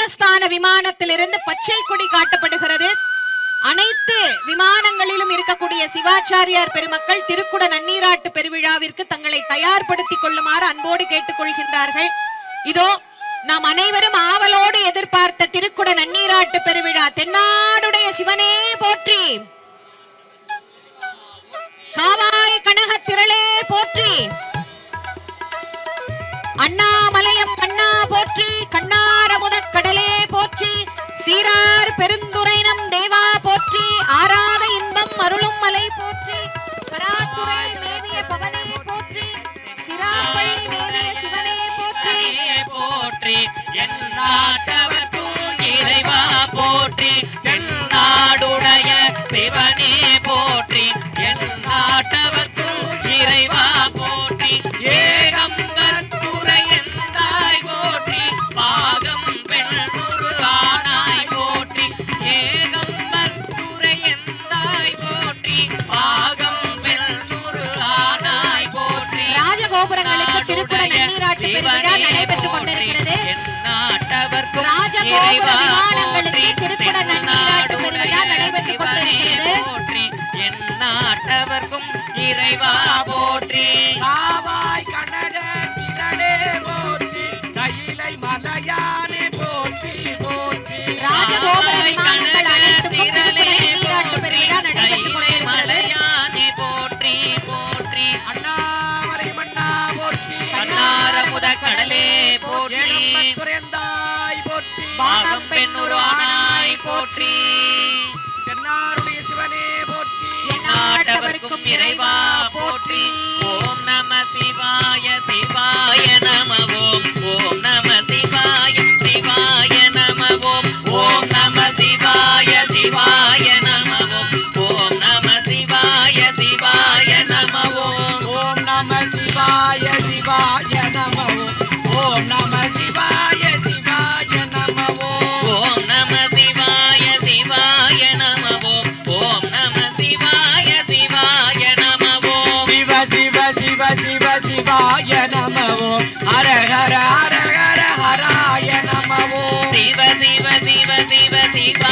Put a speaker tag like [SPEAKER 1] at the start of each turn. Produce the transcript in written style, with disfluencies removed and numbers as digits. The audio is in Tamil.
[SPEAKER 1] ராஜஸ்தான விமானத்திலிருந்து பச்சை கொடி காட்டப்படுகிறது. அனைத்து விமானங்களிலும் இருக்கக்கூடிய சிவாச்சாரியார் பெருமக்கள் திருக்குட நன்னீராட்டு பெருவிழாவிற்கு தங்களை தயார்படுத்திக் கொள்ளுமாறு அன்போடு கேட்டுக் கொள்கின்றார்கள். இதோ நாம் அனைவரும் ஆவலோடு எதிர்பார்த்த திருக்குட நன்னீராட்டு பெருவிழா. தென்னாடுடைய சிவனே போற்றி, காவாய் கனக திரளே போற்றி, அண்ணாமலையம் அண்ணா போற்றி, கண்ணாரமுத கடலே போற்றி, சீரார் பெருந்துரைனம் தேவா போற்றி, ஆராத இன்பம் அருளும் மலை போற்றி, பராத்துரை மேவிய பவனே போற்றி, சிராப்பள்ளி மேவிய சிவனே போற்றி
[SPEAKER 2] போற்றி, எந்நாட்டவர்க்கும் இறைவா போற்றி, எந்நாடுடைய சிவனே போற்றி, எந்நாட்டவர்க்கும் இறைவா போற்றி, ஏகம்பர் துறை எந்தாய் போற்றி, பாகம் பெண்ணுரு ஆனாய் போற்றி, ஏகம்பர் துறை எந்தாய் போற்றி, பாகம் பெண்ணுரு ஆனாய் போற்றி.
[SPEAKER 1] ராஜகோபுரங்களுக்கு திருக்குட நன்னீராட்டு பெருவிழா நடைபெற்றுக் கொண்டிருக்கிறது. ராஜகோபுர விமானங்களுக்கு திருக்குட நன்னீராட்டு பெருவிழா நடைபெற்றுக் கொண்டிருக்கிறது.
[SPEAKER 2] எந்நாட்டவர்க்கும் இறைவா போற்றி, காவாய் கனக திரளே போற்றி, கையிலை மலையானே போற்றி போற்றி,
[SPEAKER 1] ராஜகோபுர விமானங்கள் அனைத்துக்கும் திருக்குட நன்னீராட்டு பெருவிழா நடைபெற்றுக் கொண்டிருக்கிறது.
[SPEAKER 2] போற்றி போற்றி, அண்ணாமலை மன்னா போற்றி, கண்ணாரமுத கடலே போற்றி, துறைந்தாய் போற்றி, பாகம் பெண்ணுரு ஆனாய் போற்றி, தென்னாருடைய சிவனே போற்றி, எந்நாட்டவர்க்கும் இறைவா போற்றி. ஓம் நம சிவாய சிவாய நம ஓம், ஓம் நம சிவாய சிவாய நம ஓம், ஓம் நம சிவாய சிவாய நம ஓம், ஓம் நம சிவாய சிவாய நம ஓம், ஓம் நம சிவாய சிவாய நம ஓம், ஓம் நம சிவாய சிவாய நம ஓம், ஓம் நம சிவாய சிவாய நம ஓம், ஓம் நம சிவாய சிவாய நம ஓம், சிவ சிவ சிவ சிவ சிவாய நம ஓம், ஹர ஹர ஹர ஹர ஹராய நம ஓம், சிவ சிவ சிவ சிவ சிவ